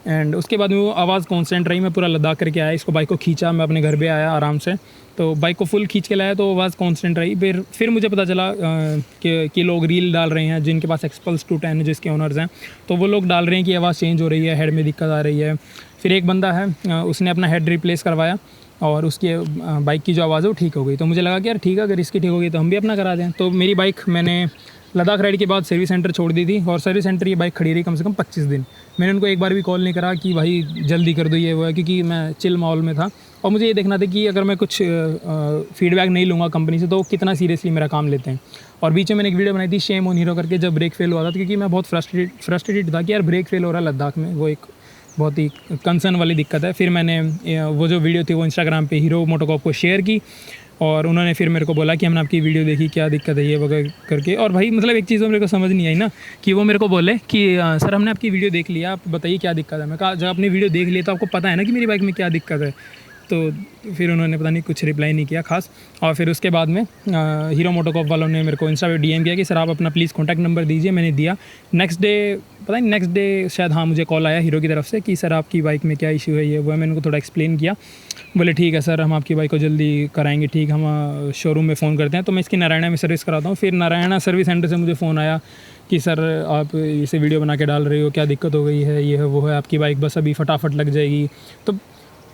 Speaker 1: एंड उसके बाद में वो आवाज़ कॉन्स्टेंट रही। मैं पूरा लद्दाख करके आया, इसको बाइक को खींचा, मैं अपने घर पे आया आराम से, तो बाइक को फुल खींच के लाया तो आवाज़ कॉन्स्टेंट रही। फिर मुझे पता चला कि लोग रील डाल रहे हैं जिनके पास एक्सपल्स 210 जिसके ओनर्स हैं, तो वो लोग डाल रहे हैं कि आवाज़ चेंज हो रही है, हेड में दिक्कत आ रही है। फिर एक बंदा है उसने अपना हेड रिप्लेस करवाया और उसकी बाइक की जो आवाज़ है वो ठीक हो गई, तो मुझे लगा कि यार ठीक है, अगर इसकी ठीक हो गई तो हम भी अपना करा दें। तो मेरी बाइक मैंने लद्दाख राइड के बाद सर्विस सेंटर छोड़ दी थी, और सर्विस सेंटर ये बाइक खड़ी रही कम से कम 25 दिन। मैंने उनको एक बार भी कॉल नहीं करा कि भाई जल्दी कर दो ये वो है, क्योंकि मैं चिल माहौल में था, और मुझे ये देखना था कि अगर मैं कुछ फीडबैक नहीं लूँगा कंपनी से तो वो कितना सीरियसली मेरा काम लेते हैं। और बीच में मैंने एक वीडियो बनाई थी शेम ऑन हीरो करके, जब ब्रेक फेल हुआ था, क्योंकि मैं बहुत फ्रस्ट्रेटेड था कि यार ब्रेक फेल हो रहा है लद्दाख में, वो एक बहुत ही कंसर्न वाली दिक्कत है। फिर मैंने वो जो वीडियो थी वो इंस्टाग्राम पे हीरो मोटोकॉर्प को शेयर की, और उन्होंने फिर मेरे को बोला कि हमने आपकी वीडियो देखी, क्या दिक्कत है ये वगैरह करके। और भाई मतलब एक चीज़ मेरे को समझ नहीं आई ना, कि वो मेरे को बोले कि सर हमने आपकी वीडियो देख लिया, आप बताइए क्या दिक्कत है। मैं कहा जब आपने वीडियो देख लिया तो आपको पता है ना कि मेरी बाइक में क्या दिक्कत है। तो फिर उन्होंने पता नहीं कुछ रिप्लाई नहीं किया खास। और फिर उसके बाद में हीरो मोटोकॉर्प वालों ने मेरे को इंस्टा पे DM किया कि सर आप अपना प्लीज़ कॉन्टैक्ट नंबर दीजिए। मैंने दिया। नेक्स्ट डे शायद हाँ मुझे कॉल आया हीरो की तरफ से कि सर आपकी बाइक में क्या इशू है ये वो है। मैंने उनको थोड़ा एक्सप्लेन किया। बोले ठीक है सर हम आपकी बाइक को जल्दी कराएंगे, ठीक हम शोरूम में फ़ोन करते हैं। तो मैं इसकी नारायणा में सर्विस कराता हूँ। फिर नारायणा सर्विस सेंटर से मुझे फ़ोन आया कि सर आप इसे वीडियो बना के डाल रहे हो, क्या दिक्कत हो गई है, ये है वो है, आपकी बाइक बस अभी फटाफट लग जाएगी। तो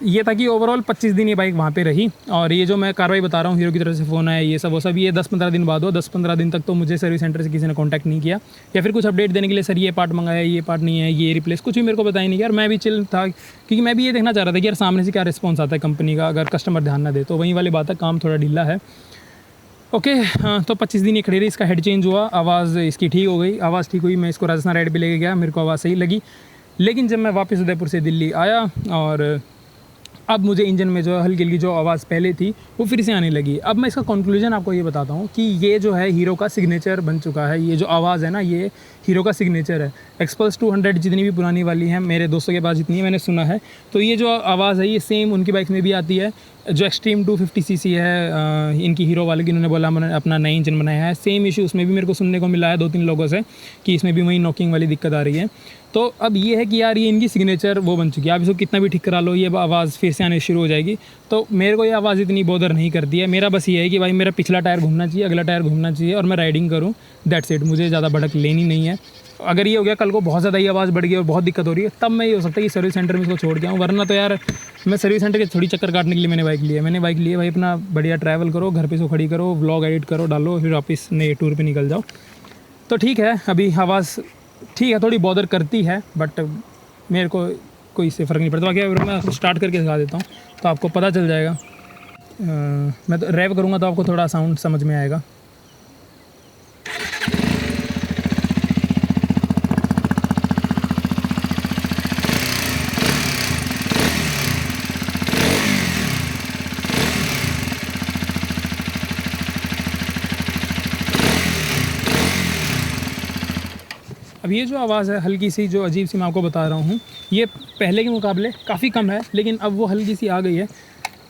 Speaker 1: ये था कि ओवरऑल 25 दिन ये बाइक वहाँ पे रही। और ये जो मैं कार्रवाई बता रहा हूँ हीरो की तरफ से फ़ोन आया ये सब वो सब, ये 10-15 दिन बाद हो। 10-15 दिन तक तो मुझे सर्विस सेंटर से किसी ने कांटेक्ट नहीं किया या फिर कुछ अपडेट देने के लिए सर ये पार्ट मंगाया, ये पार्ट नहीं है, ये रिप्लेस, कुछ भी मेरे को बताया नहीं। यार मैं भी चिल था क्योंकि मैं भी ये देखना चाह रहा था कि यार सामने से क्या रिस्पॉन्स आता है कंपनी का, अगर कस्टमर ध्यान ना दे तो वहीं वाली बात है, काम थोड़ा ढीला है। ओके हाँ, तो 25 दिन ये खड़ी रही। इसका हेड चेंज हुआ, आवाज़ इसकी ठीक हो गई, आवाज़ ठीक हुई। मैं इसको राजस्थान राइड पे लेके गया, मेरे को आवाज़ सही लगी। लेकिन जब मैं वापस उदयपुर से दिल्ली आया और अब मुझे इंजन में जो हल्की हल्की जो आवाज़ पहले थी वो फिर से आने लगी। अब मैं इसका कंक्लूजन आपको ये बताता हूँ कि ये जो है हीरो का सिग्नेचर बन चुका है। ये जो आवाज़ है ना, ये हीरो का सिग्नेचर है। एक्सपल्स 200 जितनी भी पुरानी वाली हैं, मेरे दोस्तों के पास जितनी मैंने सुना है, तो ये जो आवाज़ है ये सेम उनकी बाइक में भी आती है। जो एक्सट्रीम 250 सीसी है इनकी हीरो वाले की, इन्होंने बोला मैंने अपना नया इंजन बनाया है, सेम इशू उसमें भी मेरे को सुनने को मिला है 2-3 लोगों से कि इसमें भी वही नॉकिंग वाली दिक्कत आ रही है। तो अब ये है कि यार ये इनकी सिग्नेचर वो बन चुकी है। आप इसको कितना भी ठीक करा लो, ये आवाज़ फिर से आने शुरू हो जाएगी। तो मेरे को ये आवाज़ इतनी बॉदर नहीं करती है। मेरा बस ये है कि भाई मेरा पिछला टायर घूमना चाहिए, अगला टायर घूमना चाहिए और मैं राइडिंग करूँ, दैट्स इट। मुझे ज़्यादा भड़क लेनी नहीं है। अगर ये हो गया कल को बहुत ज़्यादा ही आवाज़ बढ़ गई और बहुत दिक्कत हो रही है, तब मैं ये हो सकता है कि सर्विस सेंटर में इसको छोड़ के आऊँ। वरना तो यार मैं सर्विस सेंटर के थोड़ी चक्कर काटने के लिए मैंने बाइक ली है भाई, अपना बढ़िया ट्रैवल करो, घर पे इसको खड़ी करो, व्लॉग एडिट करो, डालो, फिर वापस नए टूर पे निकल जाओ। तो ठीक है, अभी आवाज़ ठीक है, थोड़ी बॉदर करती है, बट मेरे को कोई इससे फ़र्क नहीं पड़ता। बाकी मैं स्टार्ट करके दिखा देता हूँ तो आपको पता चल जाएगा। मैं तो रैप करूँगा तो आपको थोड़ा साउंड समझ में आएगा। अब ये जो आवाज़ है हल्की सी, जो अजीब सी मैं आपको बता रहा हूँ, ये पहले के मुकाबले काफ़ी कम है, लेकिन अब वो हल्की सी आ गई है।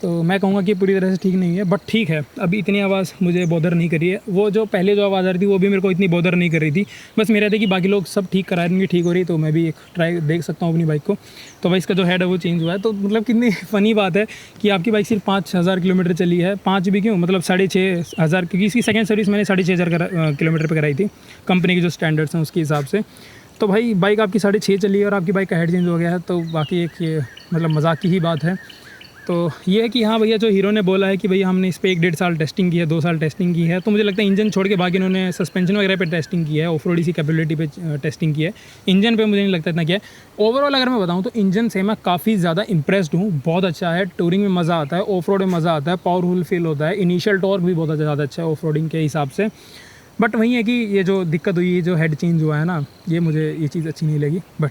Speaker 1: तो मैं कहूँगा कि पूरी तरह से ठीक नहीं है, बट ठीक है, अभी इतनी आवाज़ मुझे बॉदर नहीं करी है। वो जो पहले जो आवाज़ आ रही थी वो भी मेरे को इतनी बॉदर नहीं कर रही थी। बस मेरा था कि बाकी लोग सब ठीक करा रहे हैं, ठीक हो रही, तो मैं भी एक ट्राई देख सकता हूँ अपनी बाइक को। तो भाई इसका जो हेड है वो चेंज हुआ है। तो मतलब कितनी फ़नी बात है कि आपकी बाइक सिर्फ 5,000 किलोमीटर चली है। 5 भी क्यों, मतलब 6,500, क्योंकि इसकी सेकेंड सर्विस मैंने 6,500 किलोमीटर पर कराई थी, कंपनी के जो स्टैंडर्ड्स हैं उसके हिसाब से। तो भाई बाइक आपकी 6.5 चली है और आपकी बाइक का हेड चेंज हो गया है, तो बाकी एक ये मतलब मजाक की ही बात है। तो ये है कि हाँ भैया, जो हीरो ने बोला है कि भैया हमने इस पर 1-1.5 साल टेस्टिंग की है, 2 साल टेस्टिंग की है, तो मुझे लगता है इंजन छोड़ के बाकी इन्होंने सस्पेंशन वगैरह पे टेस्टिंग की है, ऑफ रोड की कैपेबिलिटी पे टेस्टिंग की है। इंजन पे मुझे नहीं लगता इतना किया है। ओवरऑल अगर मैं बताऊँ तो इंजन से मैं काफ़ी ज़्यादा इंप्रेस्ड हूँ। बहुत अच्छा है, टूरिंग में मज़ा आता है, ऑफ रोड में मज़ा आता है, पावरफुल फील होता है, इनिशियल टॉर्क भी बहुत ज़्यादा अच्छा है ऑफ रोडिंग के हिसाब से। बट वही है कि ये जो दिक्कत हुई, जो हेड चेंज हुआ है ना, ये मुझे ये चीज़ अच्छी नहीं लगी। बट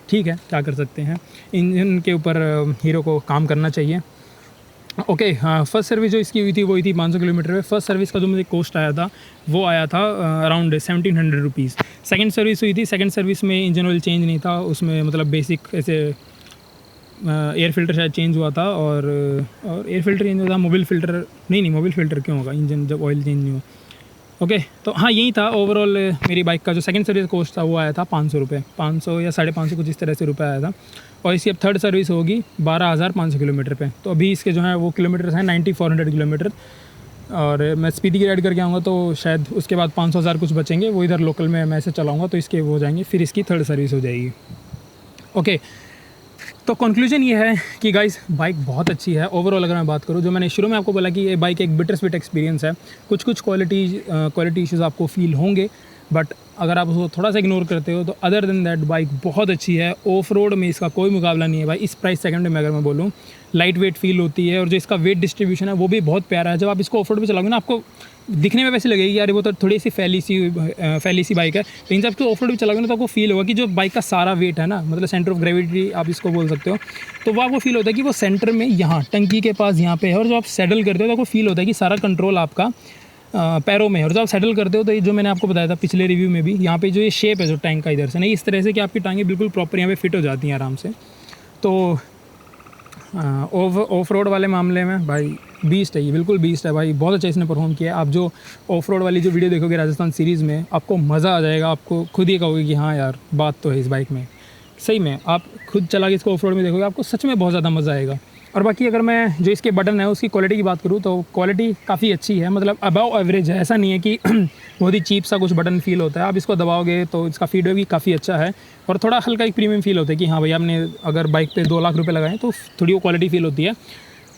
Speaker 1: ठीक है, क्या कर सकते हैं, इंजन के ऊपर हीरो को काम करना चाहिए। ओके, हाँ, फर्स्ट सर्विस जो इसकी हुई थी वो हुई थी 500 किलोमीटर पे। फर्स्ट सर्विस का जो मुझे कॉस्ट आया था वो आया था अराउंड 1700 रुपीज़। सेकेंड सर्विस हुई थी, सेकेंड सर्विस में इंजन ऑयल चेंज नहीं था उसमें, मतलब बेसिक ऐसे एयर फिल्टर शायद चेंज हुआ था, और एयर फिल्टर चेंज हुआ था, मोबिल फिल्टर नहीं, मोबिल फिल्टर क्यों होगा इंजन जब ऑयल चेंज नहीं हो। ओके, तो हाँ यही था ओवरऑल। मेरी बाइक का जो सेकंड सर्विस कॉस्ट था वो आया था 500 रुपये, 500 या 550 कुछ इस तरह से रुपये आया था। और इसकी अब थर्ड सर्विस होगी 12,500 किलोमीटर पे। तो अभी इसके जो है वो किलोमीटर्स हैं 9400 किलोमीटर, और मैं स्पीडी की राइड करके आऊँगा तो शायद उसके बाद 500,000 कुछ बचेंगे, वो इधर लोकल में मैं ऐसे चलाऊँगा तो इसके वो हो जाएंगे, फिर इसकी थर्ड सर्विस हो जाएगी। ओके, तो कंक्लूजन ये है कि गाइस बाइक बहुत अच्छी है। ओवरऑल अगर मैं बात करूँ, जो मैंने शुरू में आपको बोला कि ये बाइक एक बिटर स्वीट एक्सपीरियंस है, कुछ क्वालिटी इश्यूज़ आपको फील होंगे, बट अगर आप उसको थोड़ा सा इग्नोर करते हो तो अदर देन दैट बाइक बहुत अच्छी है। ऑफ रोड में इसका कोई मुकाबला नहीं है भाई। इस प्राइस सेगमेंट में अगर मैं बोलूँ, लाइट वेट फील होती है, और जो इसका वेट डिस्ट्रीब्यूशन है वो भी बहुत प्यारा है। जब आप इसको ऑफ रोड पर चलाओगे ना, आपको दिखने में वैसे लगेगी यार वो तो थोड़ी सी फैली सी बाइक है, लेकिन जब आपको ऑफ रोड पर चलाओगे ना तो आपको फील होगा कि जो बाइक का सारा वेट है ना, मतलब सेंटर ऑफ ग्रेविटी आप इसको बोल सकते हो, तो वो आपको फील होता है कि वो सेंटर में यहाँ टंकी के पास यहाँ पे है। और जब आप सेटल करते हो तो आपको फील होता है कि सारा कंट्रोल आपका पैरों में है। और जब आप सेटल करते हो तो ये जो मैंने आपको बताया था पिछले रिव्यू में भी, यहाँ पे जो ये शेप है जो टैंक का इधर से नहीं, इस तरह से कि आपकी टांगें बिल्कुल प्रॉपर यहाँ पे फिट हो जाती हैं आराम से। तो ऑफ रोड वाले मामले में भाई बीस्ट है, ये बिल्कुल बीस्ट है भाई। बहुत अच्छा इसने परफॉर्म किया है। आप जो ऑफ रोड वाली जो वीडियो देखोगे राजस्थान सीरीज़ में, आपको मज़ा आ जाएगा। आपको खुद ही कहोगे कि हाँ यार बात तो है इस बाइक में। सही में आप खुद चला के इसको ऑफ रोड में देखोगे, आपको सच में बहुत ज़्यादा मज़ा आएगा। और बाकी अगर मैं जो इसके बटन है उसकी क्वालिटी की बात करूँ तो क्वालिटी काफ़ी अच्छी है, मतलब अबव एवरेज है। ऐसा नहीं है कि बहुत ही चीप सा कुछ बटन फील होता है। आप इसको दबाओगे तो इसका फीडबैक भी काफ़ी अच्छा है, और थोड़ा हल्का एक प्रीमियम फील होता है कि हाँ भाई आपने अगर बाइक पे 2 लाख रुपए लगाएं तो थोड़ी वो क्वालिटी फील होती है।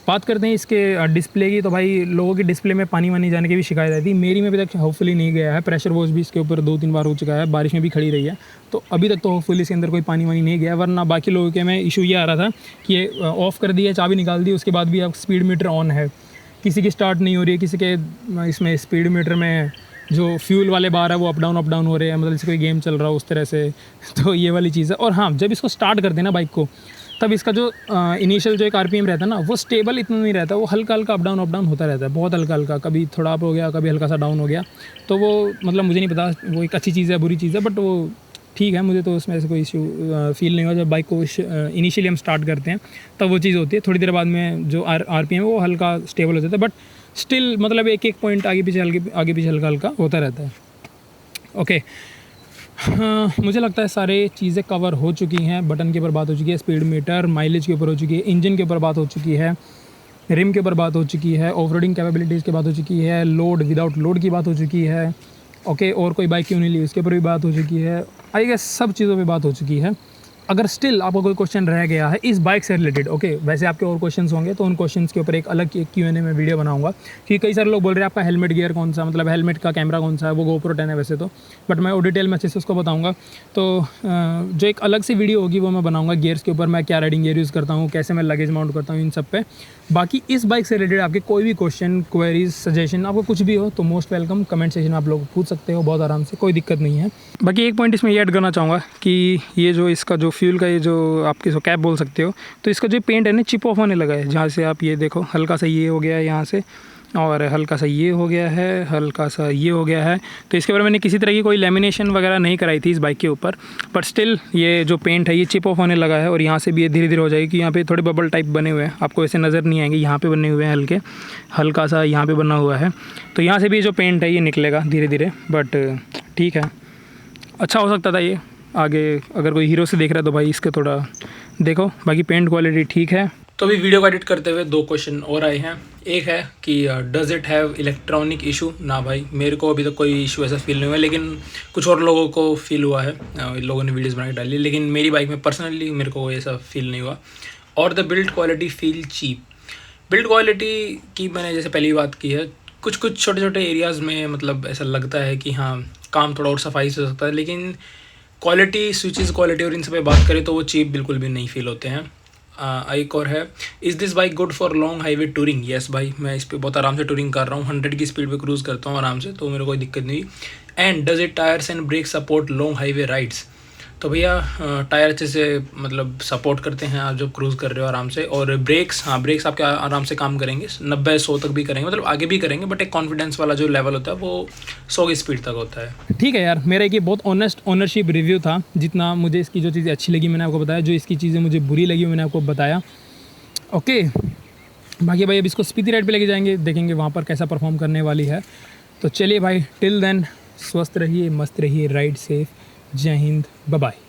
Speaker 1: बात करते हैं इसके डिस्प्ले की, तो भाई लोगों की डिस्प्ले में पानी वानी जाने की भी शिकायत आई थी। मेरी में अभी तक होपफुली नहीं गया है। प्रेशर वॉश भी इसके ऊपर 2-3 बार हो चुका है, बारिश में भी खड़ी रही है, तो अभी तक तो होपफुली इसके अंदर कोई पानी वानी नहीं गया। वरना बाकी लोगों के में इशू ये आ रहा था कि ये ऑफ़ कर दिया, चाबी निकाल दी, उसके बाद भी अब स्पीड मीटर ऑन है, किसी की स्टार्ट नहीं हो रही है, किसी के इसमें स्पीड मीटर में जो फ्यूल वाले बार है वो अप डाउन हो रहे हैं, मतलब जैसे कोई गेम चल रहा हो उस तरह से। तो ये वाली चीज़ है। और हाँ, जब इसको स्टार्ट कर देना बाइक को, तब इसका जो इनिशियल जो एक आरपीएम रहता है ना, वो स्टेबल इतना नहीं रहता, वो हल्का हल्का अप डाउन होता रहता है, बहुत हल्का हल्का, कभी थोड़ा अप हो गया, कभी हल्का सा डाउन हो गया। तो वो मतलब मुझे नहीं पता वो एक अच्छी चीज़ है बुरी चीज़ है, बट वो ठीक है, मुझे तो उसमें ऐसे कोई इशू फील नहीं हुआ। जब बाइक को इनिशियली हम स्टार्ट करते हैं तब वो चीज़ होती है, थोड़ी देर बाद में जो आरपीएम है वो हल्का स्टेबल हो जाता है, बट स्टिल मतलब एक पॉइंट आगे पीछे हल्का हल्का होता रहता है। ओके, हाँ, मुझे लगता है सारे चीज़ें कवर हो चुकी हैं। बटन के ऊपर बात हो चुकी है, स्पीड मीटर, माइलेज के ऊपर हो चुकी है, इंजन के ऊपर बात हो चुकी है, रिम के ऊपर बात हो चुकी है, ऑफ रोडिंग कैपेबिलिटीज़ की बात हो चुकी है, लोड विदाउट लोड की बात हो चुकी है। ओके, और कोई बाइक क्यों नहीं ली उसके ऊपर भी बात हो चुकी है। आई गेस सब चीज़ों पे बात हो चुकी है। अगर स्टिल आपको कोई क्वेश्चन रह गया है इस बाइक से रिलेटेड, ओके, वैसे आपके और क्वेश्चंस होंगे तो उन क्वेश्चंस के ऊपर एक अलग Q&A में वीडियो बनाऊंगा। क्योंकि कई सारे लोग बोल रहे हैं आपका हेलमेट गियर कौन सा, मतलब हेलमेट का कैमरा कौन सा है, वो GoPro 10 है वैसे तो, बट मैं वो डिटेल में अच्छे से उसको बताऊँगा। तो जो एक अलग सी वीडियो होगी वो मैं बनाऊँगा गियर्स के ऊपर, मैं क्या राइडिंग गियर यूज़ करता हूँ, कैसे मैं लगेज माउंट करता हूँ, इन सब पे। बाकी इस बाइक से रिलेटेड आपके कोई भी क्वेश्चन, क्वेरीज, सजेशन, आपको कुछ भी हो तो मोस्ट वेलकम, कमेंट सेक्शन में आप लोग पूछ सकते हो बहुत आराम से, कोई दिक्कत नहीं है। बाकी एक पॉइंट इसमें ये ऐड करना चाहूँगा कि ये जो इसका जो फ्यूल का ये जो आपकी इसको कैप बोल सकते हो, तो इसका जो पेंट है ना चिप ऑफ होने लगा है। जहाँ से आप ये देखो हल्का सा ये हो गया है यहाँ से, और हल्का सा ये हो गया है, हल्का सा ये हो गया है। तो इसके ऊपर मैंने किसी तरह की कोई लेमिनेशन वगैरह नहीं कराई थी इस बाइक के ऊपर, बट स्टिल ये जो पेंट है ये चिप ऑफ होने लगा है और यहाँ से भी ये धीरे धीरे हो जाएगी कि यहाँ पे थोड़े बबल टाइप बने हुए हैं, आपको वैसे नज़र नहीं आएंगे, यहाँ पे बने हुए हैं हल्के, हल्का सा यहाँ पे बना हुआ है। तो यहाँ से भी जो पेंट है ये निकलेगा धीरे धीरे, बट ठीक है, अच्छा हो सकता था ये आगे। अगर कोई हीरो से देख रहा है तो भाई इसके थोड़ा देखो, बाकी पेंट क्वालिटी ठीक है। तो अभी वीडियो को एडिट करते हुए 2 क्वेश्चन और आए हैं। एक है कि does it have electronic issue. ना भाई, मेरे को अभी तक कोई इशू ऐसा फील नहीं हुआ, लेकिन कुछ और लोगों को फील हुआ है, लोगों ने वीडियोस बना के डाली, लेकिन मेरी बाइक में पर्सनली मेरे को ऐसा फील नहीं हुआ। और the build quality feel cheap. Build quality की मैंने जैसे पहली बात की है, कुछ कुछ छोटे छोटे एरियाज़ में मतलब ऐसा लगता है कि हाँ काम थोड़ा और सफाई से हो सकता है, लेकिन क्वालिटी, स्विचेस क्वालिटी और इन सब पे बात करें तो वो चीप बिल्कुल भी नहीं फील होते हैं। एक और है, is this bike good for long highway touring. Yes भाई, मैं इस पर बहुत आराम से टूरिंग कर रहा हूँ, 100 की स्पीड पे क्रूज़ करता हूँ आराम से, तो मेरे को कोई दिक्कत नहीं। And does it tyres and brake support long highway rides. तो भैया टायर अच्छे से मतलब सपोर्ट करते हैं आप जब क्रूज़ कर रहे हो आराम से। और ब्रेक्स, हाँ ब्रेक्स आपके आराम से काम करेंगे, 90-100 तक भी करेंगे, मतलब आगे भी करेंगे, बट एक कॉन्फिडेंस वाला जो लेवल होता है वो 100 की स्पीड तक होता है। ठीक है यार, मेरा एक ये बहुत ऑनेस्ट ओनरशिप रिव्यू था। जितना मुझे इसकी जो चीज़ें अच्छी लगी मैंने आपको बताया, जो इसकी चीज़ें मुझे बुरी लगी मैंने आपको बताया। ओके, बाकी भाई अब इसको स्पीति राइड पे लेके जाएंगे, देखेंगे वहाँ पर कैसा परफॉर्म करने वाली है। तो चलिए भाई, टिल देन स्वस्थ रहिए, मस्त रहिए, राइड सेफ, जय हिंद, बाय बाय।